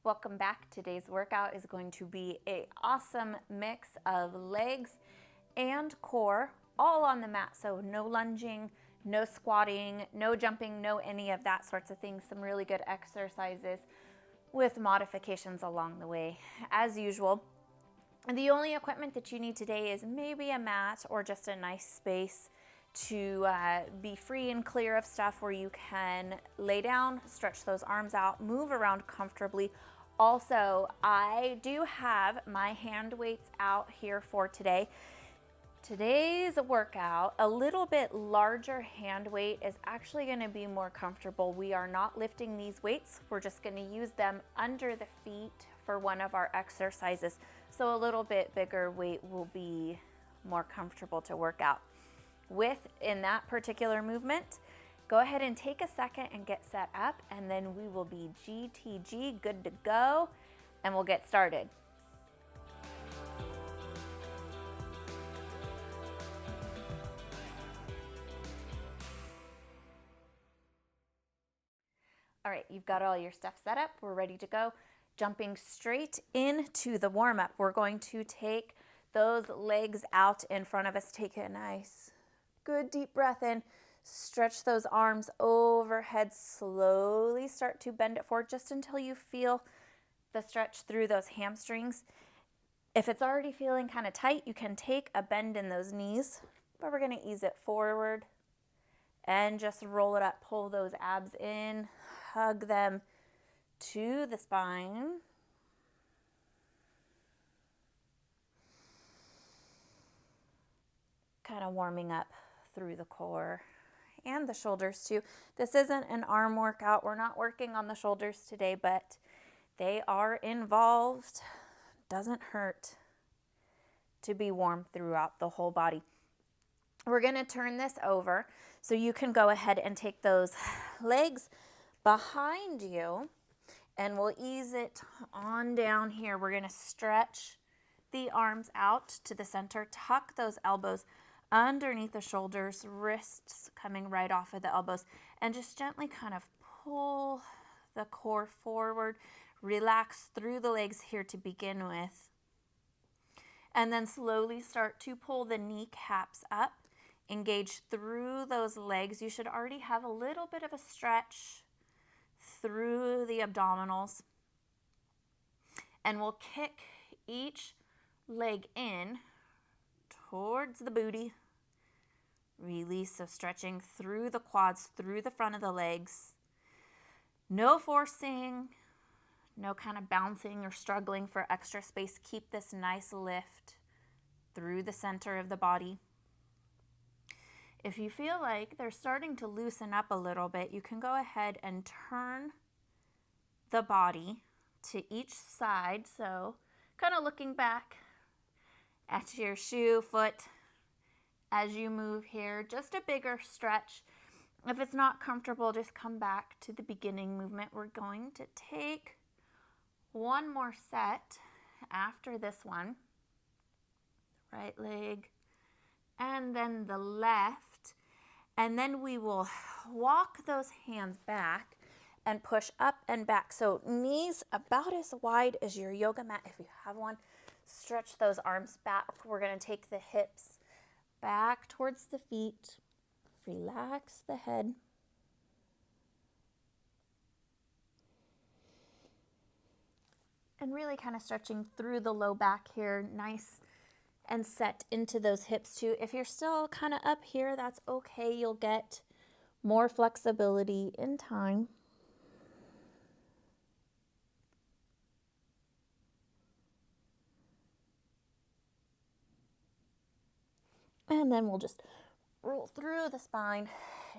Welcome back. Today's workout is going to be an awesome mix of legs and core all on the mat. So no lunging, no squatting, no jumping, no any of that sorts of things. Some really good exercises with modifications along the way. As usual, the only equipment that you need today is maybe a mat or just a nice space to be free and clear of stuff where you can lay down, stretch those arms out, move around comfortably. Also, I do have my hand weights out here for today. Today's workout, a little bit larger hand weight is actually going to be more comfortable. We are not lifting these weights. We're just going to use them under the feet for one of our exercises. So a little bit bigger weight will be more comfortable to work out with in that particular movement. Go ahead and take a second and get set up, and then we will be GTG, good to go, and we'll get started. All right, you've got all your stuff set up. We're ready to go. Jumping straight into the warm-up. We're going to take those legs out in front of us. Take a nice, good deep breath in. Stretch those arms overhead. Slowly start to bend it forward just until you feel the stretch through those hamstrings. If it's already feeling kind of tight, you can take a bend in those knees, but we're going to ease it forward and just roll it up. Pull those abs in, hug them to the spine. Kind of warming up through the core and the shoulders too. This isn't an arm workout. We're not working on the shoulders today, but they are involved. Doesn't hurt to be warm throughout the whole body. We're going to turn this over so you can go ahead and take those legs behind you, and we'll ease it on down here. We're going to stretch the arms out to the center, tuck those elbows underneath the shoulders, wrists coming right off of the elbows, and just gently kind of pull the core forward. Relax through the legs here to begin with. And then slowly start to pull the kneecaps up. Engage through those legs. You should already have a little bit of a stretch through the abdominals. And we'll kick each leg in towards the booty. Release, so stretching through the quads, through the front of the legs. No forcing, no kind of bouncing or struggling for extra space. Keep this nice lift through the center of the body. If you feel like they're starting to loosen up a little bit, you can go ahead and turn the body to each side. So kind of looking back at your shoe, foot, as you move here. Just a bigger stretch. If it's not comfortable, just come back to the beginning movement. We're going to take one more set after this one. Right leg and then the left. And then we will walk those hands back and push up and back. So knees about as wide as your yoga mat if you have one. Stretch those arms back. We're going to take the hips back towards the feet. Relax the head. And really kind of stretching through the low back here. Nice and set into those hips too. If you're still kind of up here, that's okay. You'll get more flexibility in time. And then we'll just roll through the spine,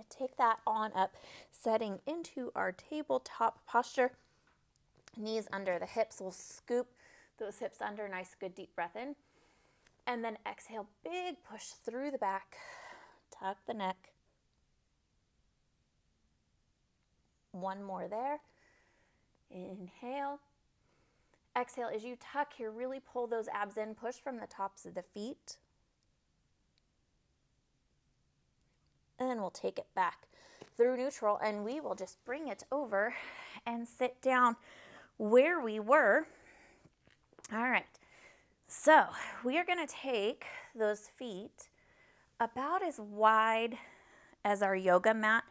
take that on up, setting into our tabletop posture. Knees under the hips. We'll scoop those hips under. Nice, good deep breath in. And then exhale, big push through the back. Tuck the neck. One more there. Inhale. Exhale, as you tuck here, really pull those abs in. Push from the tops of the feet. And then we'll take it back through neutral, and we will just bring it over and sit down. where we were. All right, so we are going to take those feet about as wide as our yoga mat.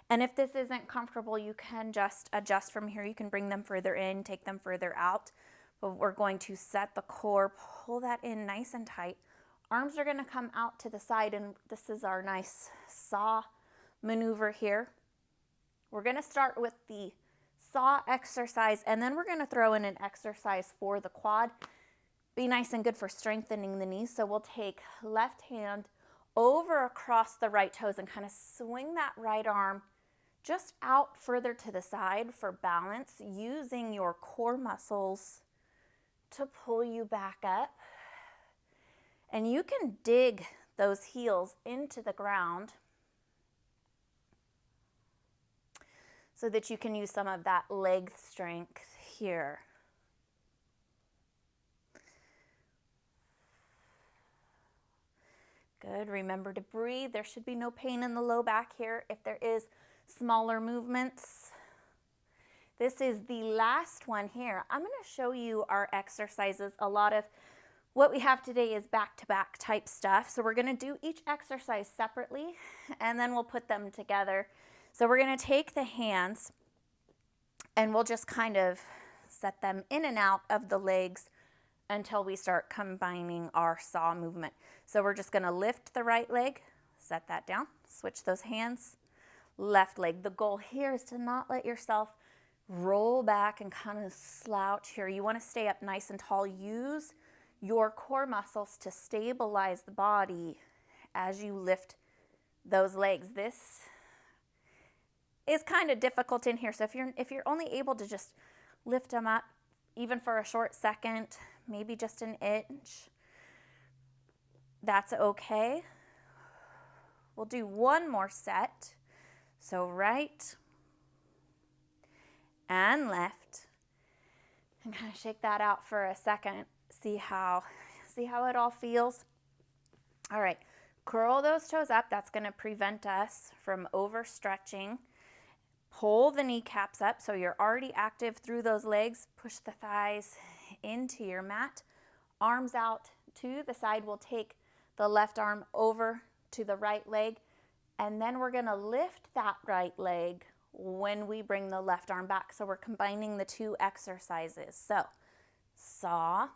And if this isn't comfortable, you can just adjust from here. You can bring them further in, take them further out. But we're going to set the core, pull that in nice and tight. Arms are going to come out to the side, and this is our nice saw maneuver here. We're going to start with the saw exercise, and then we're going to throw in an exercise for the quad. Be nice and good for strengthening the knees. So we'll take left hand over across the right toes and kind of swing that right arm just out further to the side for balance, using your core muscles to pull you back up. And you can dig those heels into the ground so that you can use some of that leg strength here. Good. Remember to breathe. There should be no pain in the low back here. If there is, smaller movements. This is the last one here. I'm going to show you our exercises. A lot of what we have today is back-to-back type stuff. So we're going to do each exercise separately, and then we'll put them together. So we're going to take the hands, and we'll just kind of set them in and out of the legs until we start combining our saw movement. So we're just going to lift the right leg, set that down, switch those hands, left leg. The goal here is to not let yourself roll back and kind of slouch here. You want to stay up nice and tall. Use your core muscles to stabilize the body as you lift those legs. This is kind of difficult in here. So if you're only able to just lift them up, even for a short second, maybe just an inch, that's okay. We'll do one more set. So right and left, and kind of shake that out for a second. See how it all feels. All right, curl those toes up. That's going to prevent us from overstretching. Pull the kneecaps up so you're already active through those legs. Push the thighs into your mat. Arms out to the side. We'll take the left arm over to the right leg, and then we're going to lift that right leg when we bring the left arm back. So we're combining the two exercises. So saw,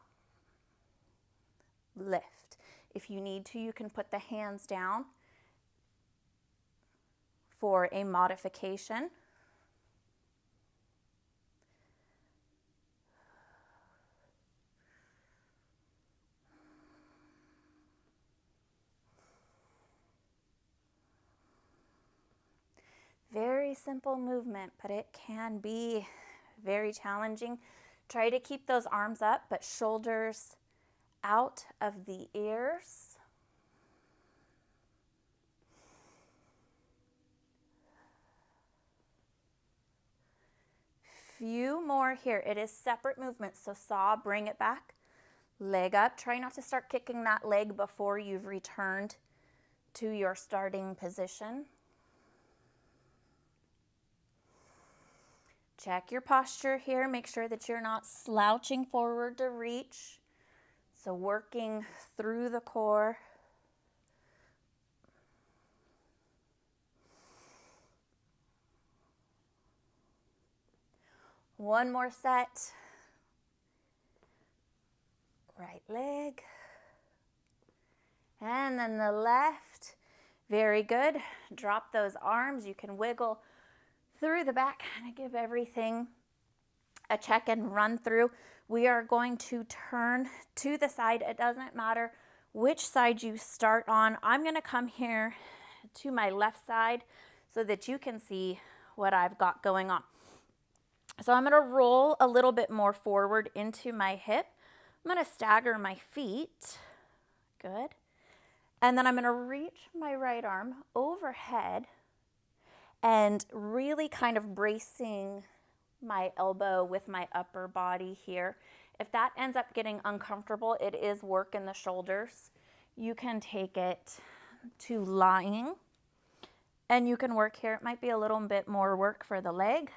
lift. If you need to, you can put the hands down for a modification. Very simple movement, but it can be very challenging. Try to keep those arms up, but shoulders out of the ears. Few more here. It is separate movements, so saw, bring it back. Leg up. Try not to start kicking that leg before you've returned to your starting position. Check your posture here. Make sure that you're not slouching forward to reach. So working through the core. One more set. Right leg. And then the left. Very good. Drop those arms. You can wiggle through the back, kind of give everything a check and run through. We are going to turn to the side. It doesn't matter which side you start on. I'm going to come here to my left side so that you can see what I've got going on. So I'm going to roll a little bit more forward into my hip. I'm going to stagger my feet. Good. And then I'm going to reach my right arm overhead and really kind of bracing my elbow with my upper body here. If that ends up getting uncomfortable, it is work in the shoulders. You can take it to lying, and you can work here. It might be a little bit more work for the leg,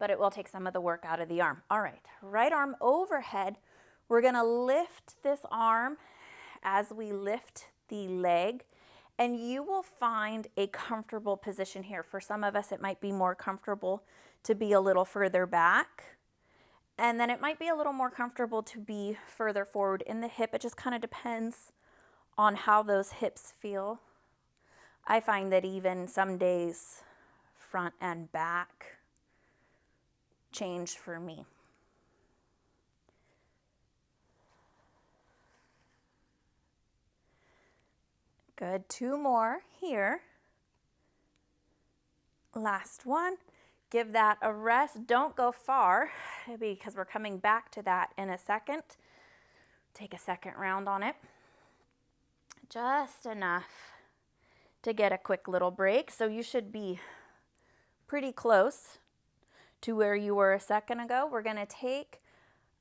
but it will take some of the work out of the arm. All right, right arm overhead. We're gonna lift this arm as we lift the leg, and you will find a comfortable position here. For some of us, it might be more comfortable to be a little further back, and then it might be a little more comfortable to be further forward in the hip. It just kind of depends on how those hips feel. I find that even some days, front and back change for me. Good, 2 more here. Last one. Give that a rest. Don't go far because we're coming back to that in a second. Take a second round on it. Just enough to get a quick little break. So you should be pretty close to where you were a second ago. We're going to take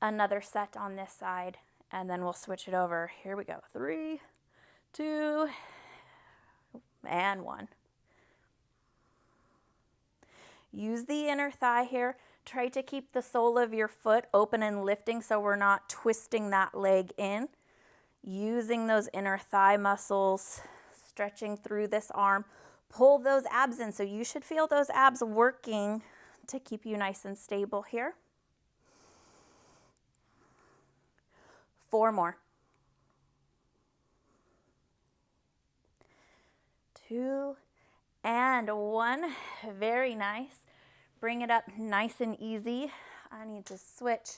another set on this side and then we'll switch it over. Here we go. 3, 2, and 1. Use the inner thigh here. Try to keep the sole of your foot open and lifting so we're not twisting that leg in. Using those inner thigh muscles, stretching through this arm. Pull those abs in. So you should feel those abs working to keep you nice and stable here. 4 more. 2 and 1. Very nice. Bring it up nice and easy. I need to switch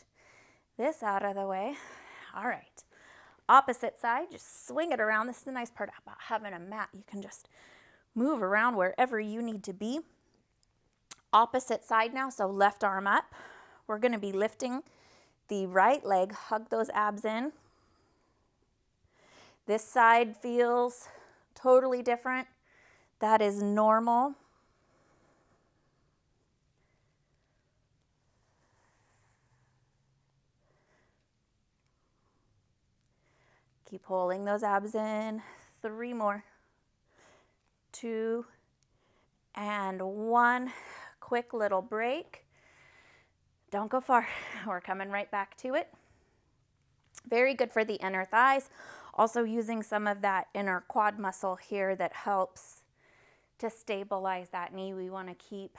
this out of the way. All right. Opposite side, just swing it around. This is the nice part about having a mat. You can just move around wherever you need to be. Opposite side now, so left arm up. We're going to be lifting the right leg. Hug those abs in. This side feels totally different. That is normal. Keep pulling those abs in. 3 more. 2 and 1. Quick little break. Don't go far. We're coming right back to it. Very good for the inner thighs. Also using some of that inner quad muscle here that helps to stabilize that knee. We want to keep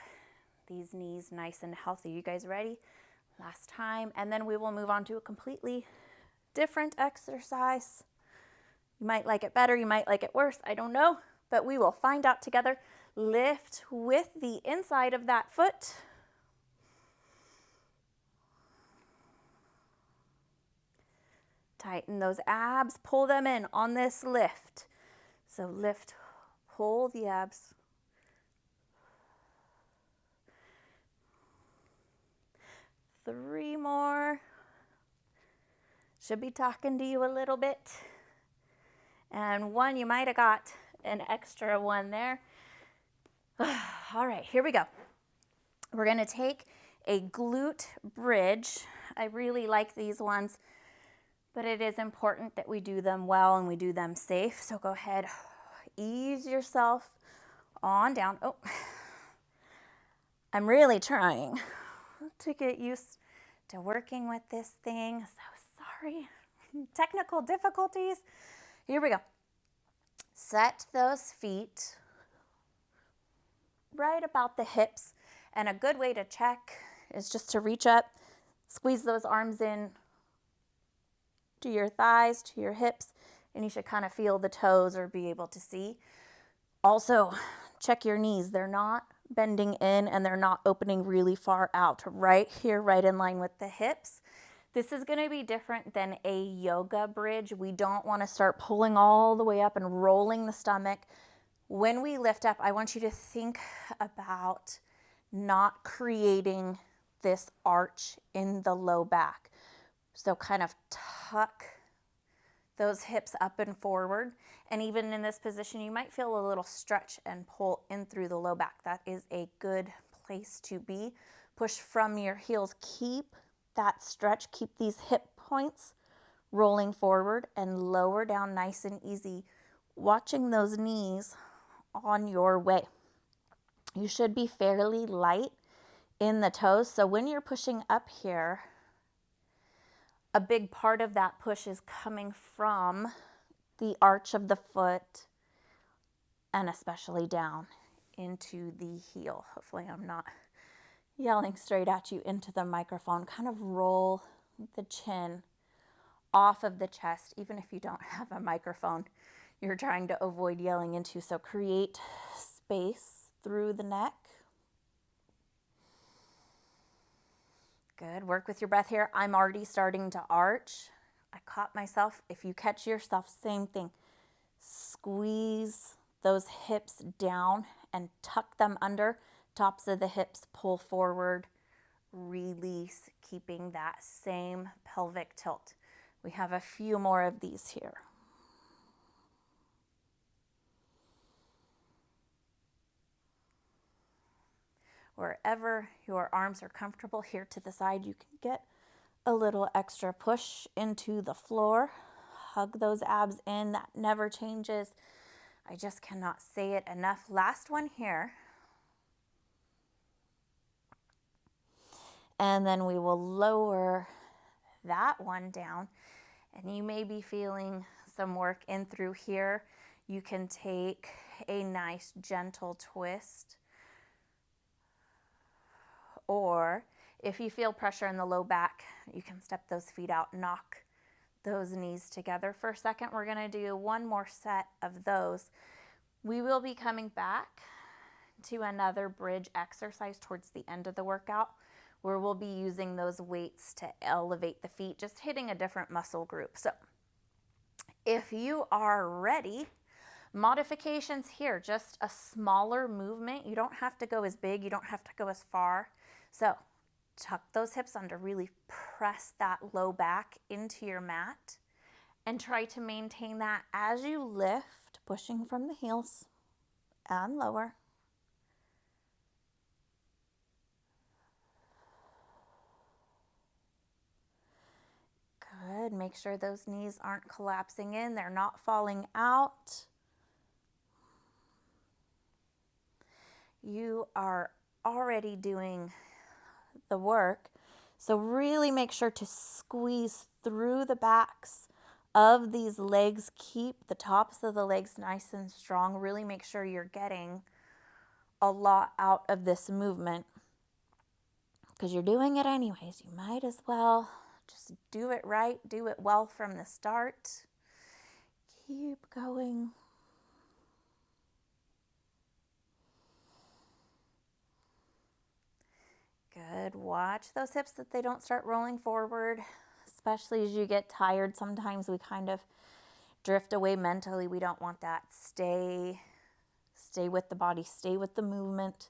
these knees nice and healthy. You guys ready? Last time. And then we will move on to a completely different exercise. You might like it better, you might like it worse, I don't know, but we will find out together. Lift with the inside of that foot. Tighten those abs, pull them in on this lift. So lift, pull the abs. Three more. Should be talking to you a little bit. And 1, you might have got an extra one there. All right, here we go. We're going to take a glute bridge. I really like these ones, but it is important that we do them well and we do them safe. So go ahead, ease yourself on down. Oh, I'm really trying to get used to working with this thing. So sorry. Technical difficulties. Here we go. Set those feet right about the hips. And a good way to check is just to reach up, squeeze those arms in to your thighs, to your hips, and you should kind of feel the toes or be able to see. Also, check your knees. They're not bending in and they're not opening really far out. Right here, right in line with the hips. This is going to be different than a yoga bridge. We don't want to start pulling all the way up and rolling the stomach. When we lift up, I want you to think about not creating this arch in the low back. So kind of tuck those hips up and forward. And even in this position, you might feel a little stretch and pull in through the low back. That is a good place to be. Push from your heels. Keep that stretch. Keep these hip points rolling forward and lower down nice and easy. Watching those knees on your way. You should be fairly light in the toes. So when you're pushing up here, a big part of that push is coming from the arch of the foot and especially down into the heel. Hopefully I'm not yelling straight at you into the microphone. Kind of roll the chin off of the chest, even if you don't have a microphone you're trying to avoid yelling into. So create space through the neck. Good. Work with your breath here. I'm already starting to arch. I caught myself. If you catch yourself, same thing. Squeeze those hips down and tuck them under. Tops of the hips pull forward. Release, keeping that same pelvic tilt. We have a few more of these here. Wherever your arms are comfortable, here to the side, you can get a little extra push into the floor. Hug those abs in. That never changes. I just cannot say it enough. Last one here. And then we will lower that one down. And you may be feeling some work in through here. You can take a nice gentle twist. Or if you feel pressure in the low back, you can step those feet out, knock those knees together for a second. We're going to do one more set of those. We will be coming back to another bridge exercise towards the end of the workout, where we'll be using those weights to elevate the feet, just hitting a different muscle group. So if you are ready, modifications here, just a smaller movement. You don't have to go as big, you don't have to go as far. So tuck those hips under, really press that low back into your mat and try to maintain that as you lift, pushing from the heels and lower. Good. Make sure those knees aren't collapsing in, they're not falling out. You are already doing the work. So really make sure to squeeze through the backs of these legs. Keep the tops of the legs nice and strong. Really make sure you're getting a lot out of this movement, because you're doing it anyways. You might as well just do it right, do it well from the start. Keep going. Good. Watch those hips that they don't start rolling forward, especially as you get tired. Sometimes we kind of drift away mentally. We don't want that. Stay with the body, stay with the movement,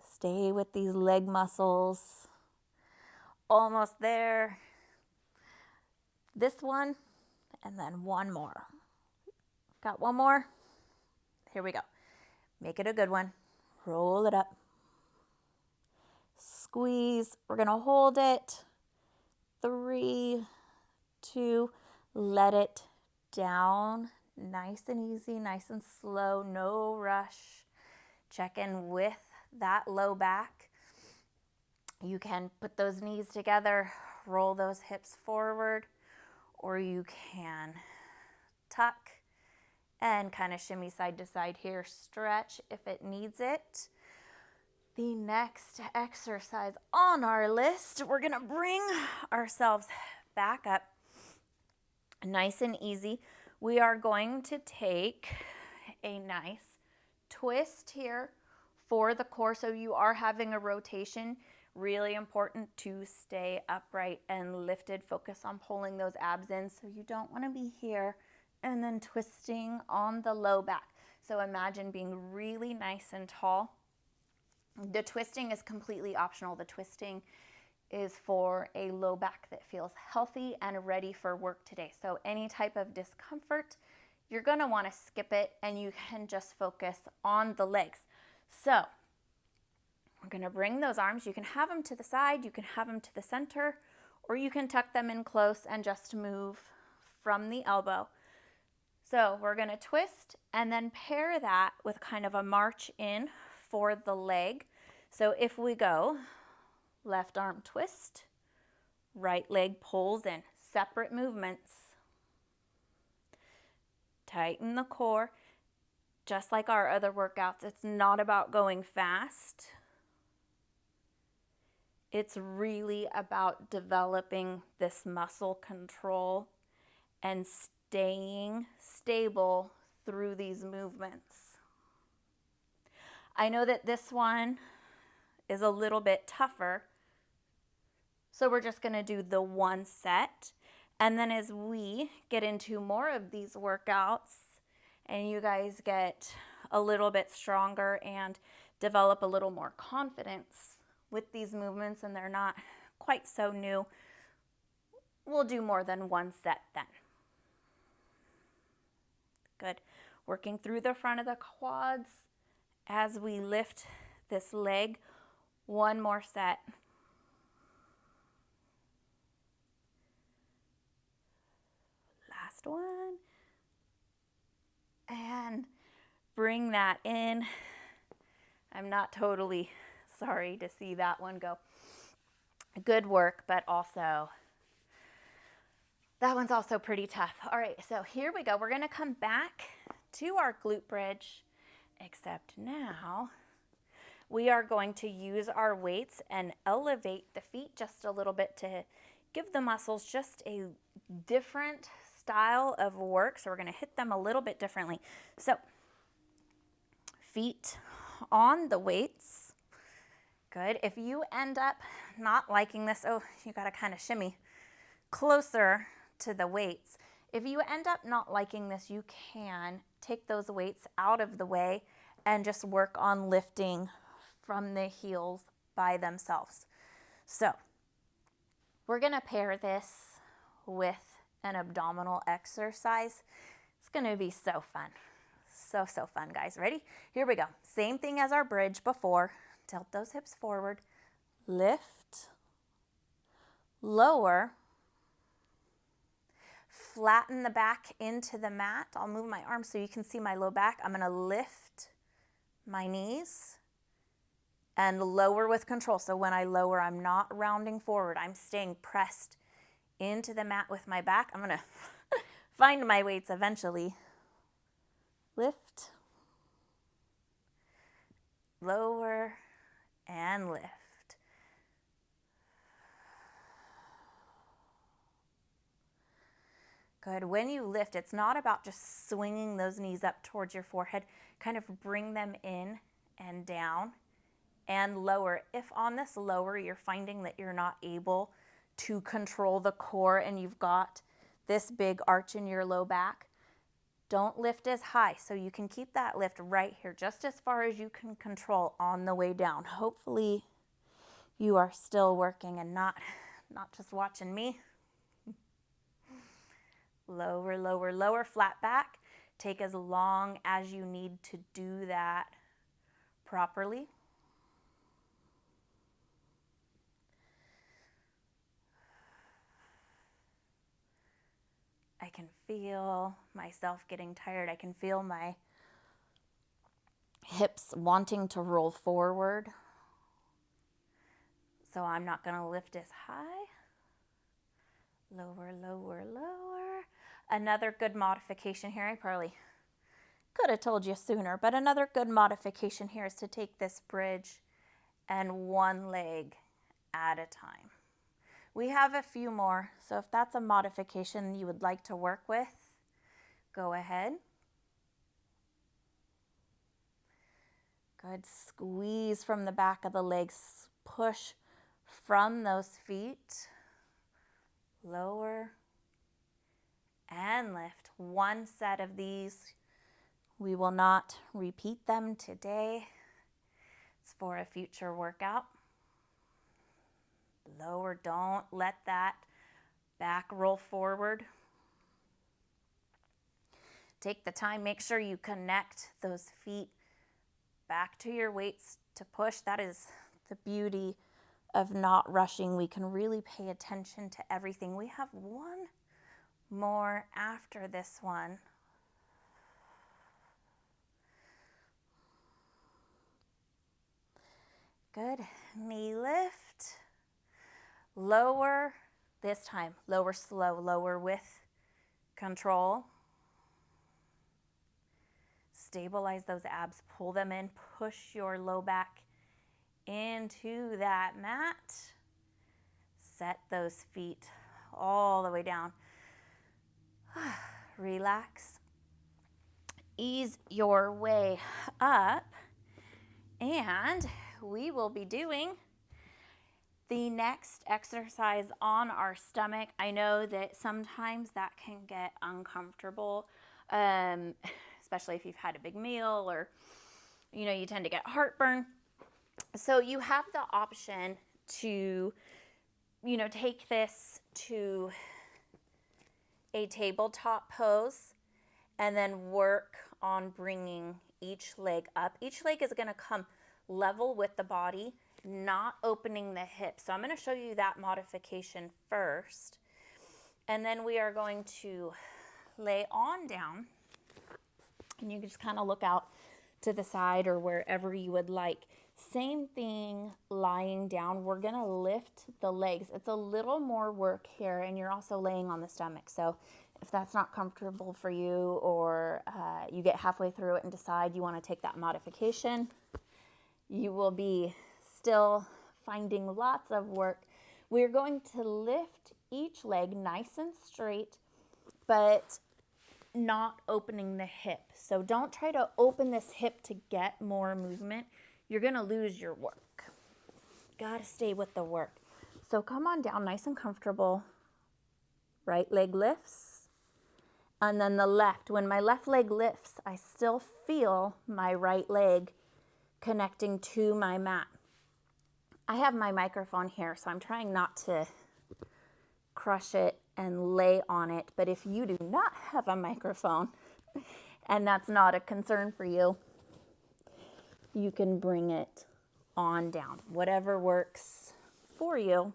stay with these leg muscles. Almost there. This one, and then one more. Got one more? Here we go. Make it a good one. Roll it up. Squeeze. We're going to hold it. 3, 2, let it down. Nice and easy, nice and slow, no rush. Check in with that low back. You can put those knees together, roll those hips forward, or you can tuck and kind of shimmy side to side here. Stretch if it needs it. The next exercise on our list, we're going to bring ourselves back up nice and easy. We are going to take a nice twist here for the core. So you are having a rotation. Really important to stay upright and lifted. Focus on pulling those abs in. So you don't want to be here and then twisting on the low back. So imagine being really nice and tall. The twisting is completely optional. The twisting is for a low back that feels healthy and ready for work today. So any type of discomfort, you're going to want to skip it and you can just focus on the legs. So we're going to bring those arms. You can have them to the side, you can have them to the center, or you can tuck them in close and just move from the elbow. So we're going to twist and then pair that with kind of a march in for the leg. So if we go left arm twist, right leg pulls in, separate movements. Tighten the core. Just like our other workouts, it's not about going fast. It's really about developing this muscle control and staying stable through these movements. I know that this one is a little bit tougher, so we're just going to do the one set. And then as we get into more of these workouts and you guys get a little bit stronger and develop a little more confidence with these movements and they're not quite so new, we'll do more than one set then. Good. Working through the front of the quads as we lift this leg. One more set. Last one. And bring that in. I'm not totally sorry to see that one go. Good work, but also that one's also pretty tough. All right, so here we go. We're going to come back to our glute bridge, except now we are going to use our weights and elevate the feet just a little bit to give the muscles just a different style of work. So we're going to hit them a little bit differently. So feet on the weights. Good. If you end up not liking this, oh, you got to kind of shimmy closer to the weights. If you end up not liking this, you can take those weights out of the way and just work on lifting from the heels by themselves. So we're going to pair this with an abdominal exercise. It's going to be so fun. So fun, guys. Ready? Here we go. Same thing as our bridge before. Tilt those hips forward. Lift. Lower. Flatten the back into the mat. I'll move my arms so you can see my low back. I'm going to lift my knees and lower with control. So when I lower, I'm not rounding forward. I'm staying pressed into the mat with my back. I'm going to find my weights eventually. Lift, lower, and lift. Good. When you lift, it's not about just swinging those knees up towards your forehead. Kind of bring them in and down and lower. If on this lower you're finding that you're not able to control the core and you've got this big arch in your low back, don't lift as high. So you can keep that lift right here, just as far as you can control on the way down. Hopefully you are still working and not just watching me. Lower, lower, lower, flat back. Take as long as you need to do that properly. I can feel myself getting tired. I can feel my hips wanting to roll forward. So I'm not going to lift as high. Lower, lower, lower. Another good modification here, I probably could have told you sooner, but another good modification here is to take this bridge and one leg at a time. We have a few more, so if that's a modification you would like to work with, go ahead. Good. Squeeze from the back of the legs. Push from those feet. Lower and lift. One set of these. We will not repeat them today. It's for a future workout. Lower. Don't let that back roll forward. Take the time. Make sure you connect those feet back to your weights to push. That is the beauty of not rushing. We can really pay attention to everything. We have one more after this one. Good. Knee lift. Lower. This time, lower slow, lower with control. Stabilize those abs, pull them in, push your low back into that mat. Set those feet all the way down. Relax. Ease your way up, and we will be doing the next exercise on our stomach. I know that sometimes that can get uncomfortable, especially if you've had a big meal or, you tend to get heartburn. So you have the option to, take this to a tabletop pose and then work on bringing each leg up. Each leg is going to come level with the body, not opening the hips. So I'm going to show you that modification first. And then we are going to lay on down. And you can just kind of look out to the side or wherever you would like. Same thing lying down. We're going to lift the legs. It's a little more work here, and you're also laying on the stomach. So if that's not comfortable for you, or you get halfway through it and decide you want to take that modification, you will be still finding lots of work. We're going to lift each leg nice and straight, but not opening the hip. So don't try to open this hip to get more movement. You're going to lose your work. Got to stay with the work. So come on down nice and comfortable. Right leg lifts. And then the left. When my left leg lifts, I still feel my right leg connecting to my mat. I have my microphone here, so I'm trying not to crush it and lay on it. But if you do not have a microphone and that's not a concern for you, you can bring it on down. Whatever works for you.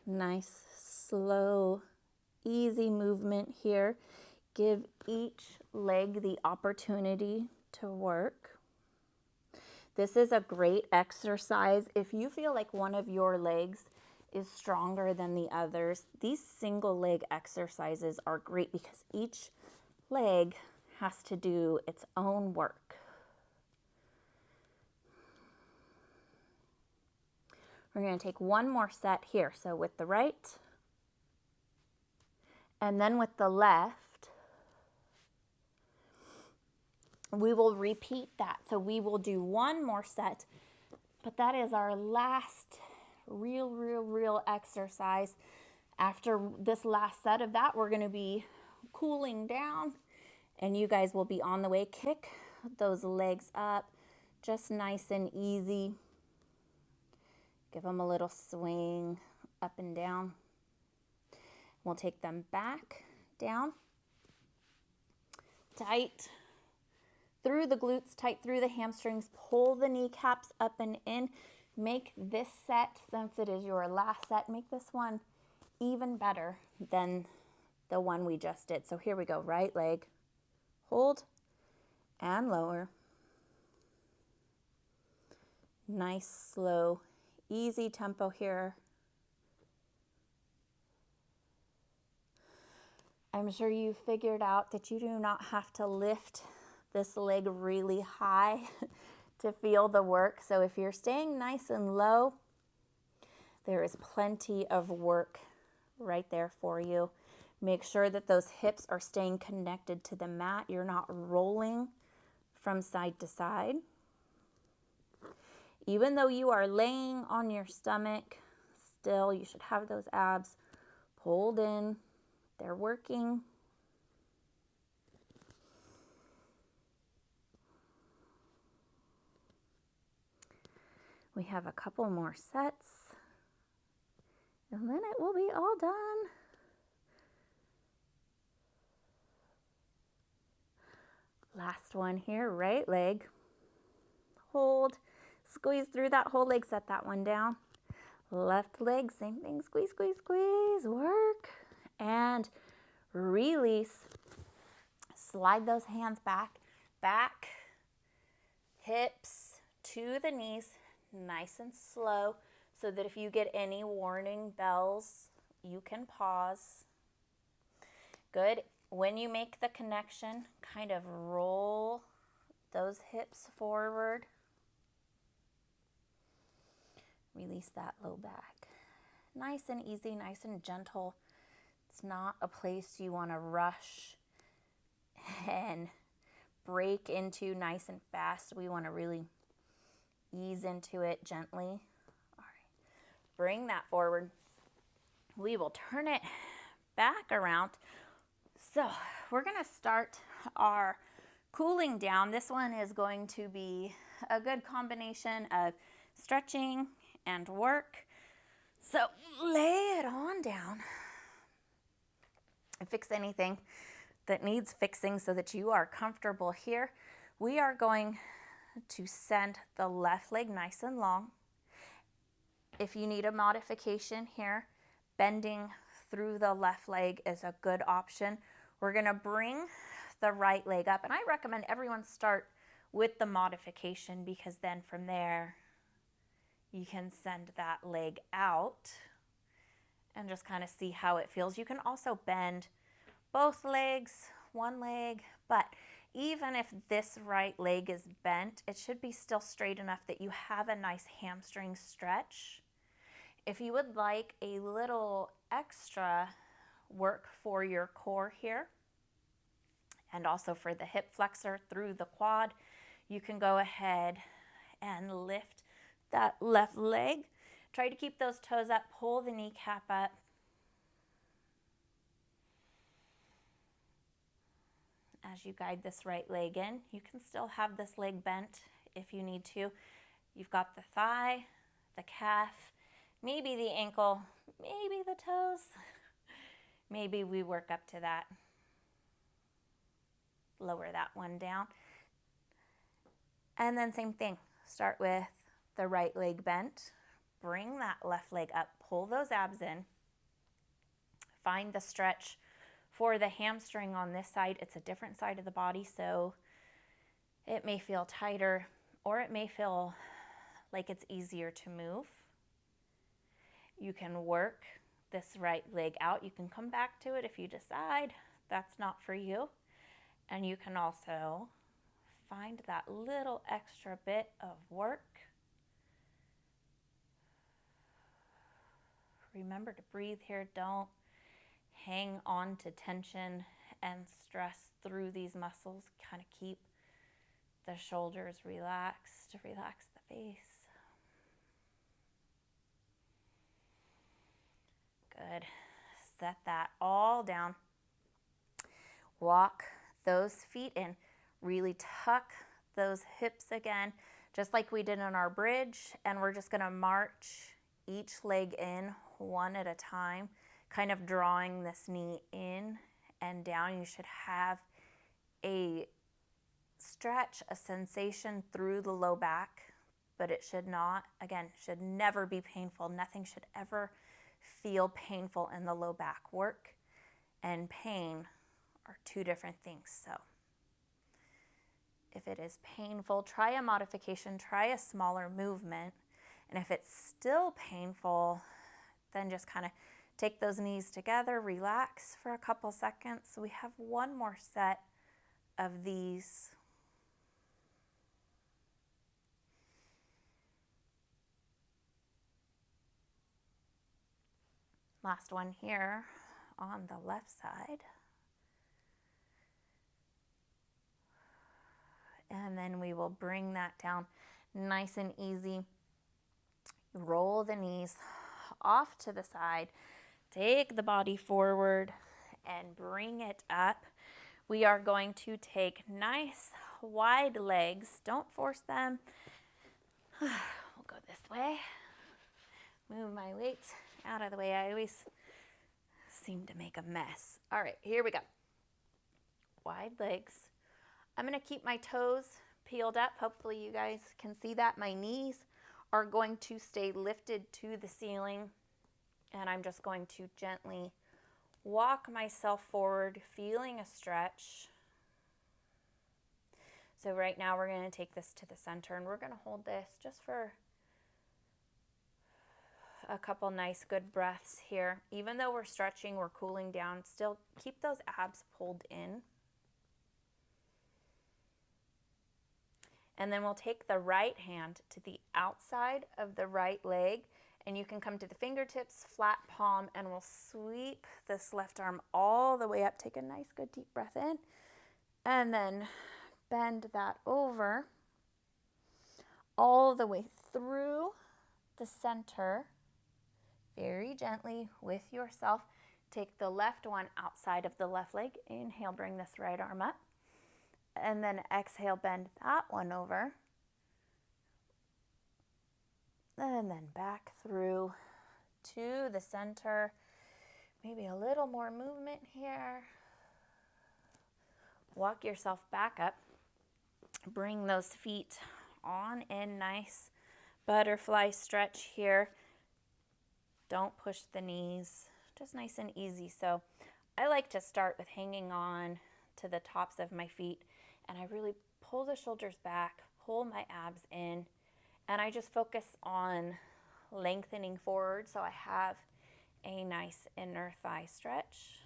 Nice, slow, easy movement here. Give each leg the opportunity to work. This is a great exercise. If you feel like one of your legs is stronger than the others, these single leg exercises are great because each leg has to do its own work. We're going to take one more set here. So with the right, and then with the left, we will repeat that. So we will do one more set, but that is our last real exercise. After this last set of that, we're going to be cooling down, and you guys will be on the way. Kick those legs up, just nice and easy. Give them a little swing up and down. We'll take them back down, tight through the glutes, tight through the hamstrings. Pull the kneecaps up and in. Make this set, since it is your last set, make this one even better than the one we just did. So here we go. Right leg, hold and lower. Nice, slow, easy tempo here. I'm sure you figured out that you do not have to lift this leg really high to feel the work. So if you're staying nice and low, there is plenty of work right there for you. Make sure that those hips are staying connected to the mat. You're not rolling from side to side. Even though you are laying on your stomach, still you should have those abs pulled in. They're working. We have a couple more sets, and then it will be all done. Last one here, right leg. Hold, squeeze through that whole leg, set that one down. Left leg, same thing, squeeze, squeeze, squeeze, work, and release. Slide those hands back, hips to the knees, nice and slow, so that if you get any warning bells, you can pause. Good. When you make the connection, kind of roll those hips forward. Release that low back. Nice and easy, nice and gentle. It's not a place you want to rush and break into nice and fast. We want to really ease into it gently. All right. Bring that forward. We will turn it back around. So we're going to start our cooling down. This one is going to be a good combination of stretching and work. So lay it on down and fix anything that needs fixing so that you are comfortable here. We are going to send the left leg nice and long. If you need a modification here, bending through the left leg is a good option. We're going to bring the right leg up, and I recommend everyone start with the modification, because then from there you can send that leg out and just kind of see how it feels. You can also bend both legs, one leg, but even if this right leg is bent, it should be still straight enough that you have a nice hamstring stretch. If you would like a little extra work for your core here, and also for the hip flexor through the quad, you can go ahead and lift that left leg. Try to keep those toes up, pull the kneecap up. As you guide this right leg in, you can still have this leg bent if you need to. You've got the thigh, the calf, maybe the ankle, maybe the toes. Maybe we work up to that. Lower that one down. And then same thing, start with the right leg bent, bring that left leg up, pull those abs in, find the stretch for the hamstring on this side. It's a different side of the body, so it may feel tighter or it may feel like it's easier to move. You can work this right leg out. You can come back to it if you decide that's not for you. And you can also find that little extra bit of work. Remember to breathe here. Don't hang on to tension and stress through these muscles. Kind of keep the shoulders relaxed, relax the face. Good. Set that all down. Walk those feet in. Really tuck those hips again, just like we did on our bridge. And we're just going to march each leg in one at a time, kind of drawing this knee in and down. You should have a stretch, a sensation through the low back, but it should not, again, should never be painful. Nothing should ever feel painful in the low back. Work and pain are two different things. So if it is painful, try a modification, try a smaller movement. And if it's still painful, then just kind of take those knees together, relax for a couple seconds. So we have one more set of these. Last one here on the left side. And then we will bring that down nice and easy. Roll the knees off to the side. Take the body forward and bring it up. We are going to take nice wide legs. Don't force them. We'll go this way. Move my weight out of the way. I always seem to make a mess. All right, here we go. Wide legs. I'm going to keep my toes peeled up. Hopefully you guys can see that. My knees are going to stay lifted to the ceiling, and I'm just going to gently walk myself forward, feeling a stretch. So right now we're going to take this to the center, and we're going to hold this just for a couple nice good breaths here. Even though we're stretching, we're cooling down, still keep those abs pulled in. And then we'll take the right hand to the outside of the right leg, and you can come to the fingertips, flat palm, and we'll sweep this left arm all the way up. Take a nice good deep breath in, and then bend that over all the way through the center. Very gently with yourself. Take the left one outside of the left leg. Inhale, bring this right arm up. And then exhale, bend that one over. And then back through to the center. Maybe a little more movement here. Walk yourself back up. Bring those feet on in, nice butterfly stretch here. Don't push the knees, just nice and easy. So I like to start with hanging on to the tops of my feet, and I really pull the shoulders back, pull my abs in, and I just focus on lengthening forward so I have a nice inner thigh stretch.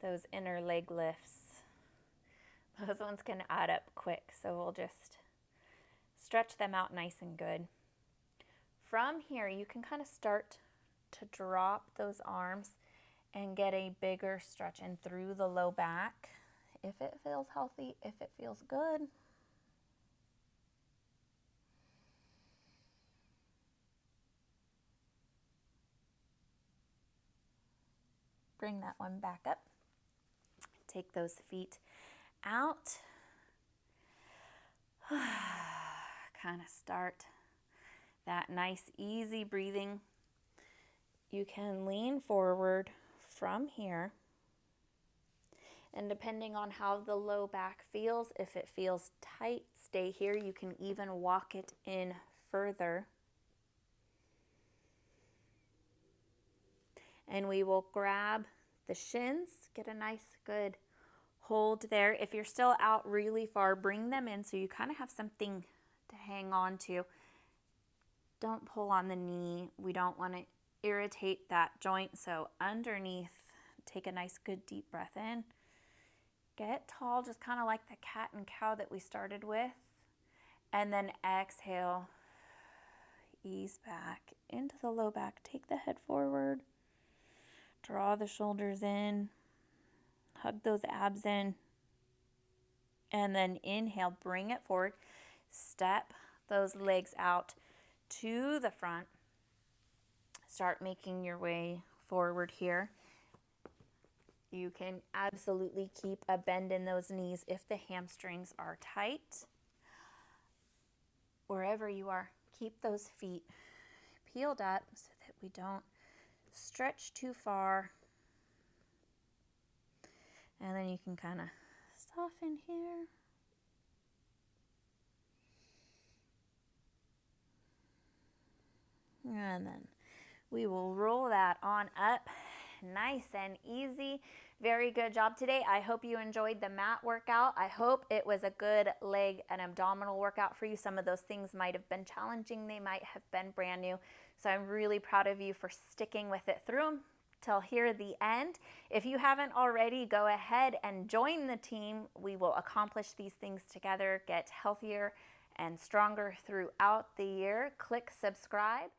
Those inner leg lifts, those ones can add up quick, so we'll just stretch them out nice and good. From here, you can kind of start to drop those arms and get a bigger stretch in through the low back. If it feels healthy, if it feels good. Bring that one back up. Take those feet out. Kind of start that nice easy breathing. You can lean forward from here, and depending on how the low back feels, if it feels tight, stay here. You can even walk it in further. And we will grab the shins, get a nice good hold there. If you're still out really far, bring them in so you kind of have something to hang on to. Don't pull on the knee. We don't want to irritate that joint. So underneath, take a nice good deep breath in. Get tall, just kind of like the cat and cow that we started with. And then exhale, ease back into the low back. Take the head forward. Draw the shoulders in. Hug those abs in. And then inhale, bring it forward. Step those legs out to the front. Start making your way forward here. You can absolutely keep a bend in those knees if the hamstrings are tight. Wherever you are, keep those feet peeled up so that we don't stretch too far. And then you can kind of soften here. And then we will roll that on up nice and easy. Very good job today. I hope you enjoyed the mat workout. I hope it was a good leg and abdominal workout for you. Some of those things might have been challenging. They might have been brand new. So I'm really proud of you for sticking with it through till here the end. If you haven't already, go ahead and join the team. We will accomplish these things together, get healthier and stronger throughout the year. Click subscribe.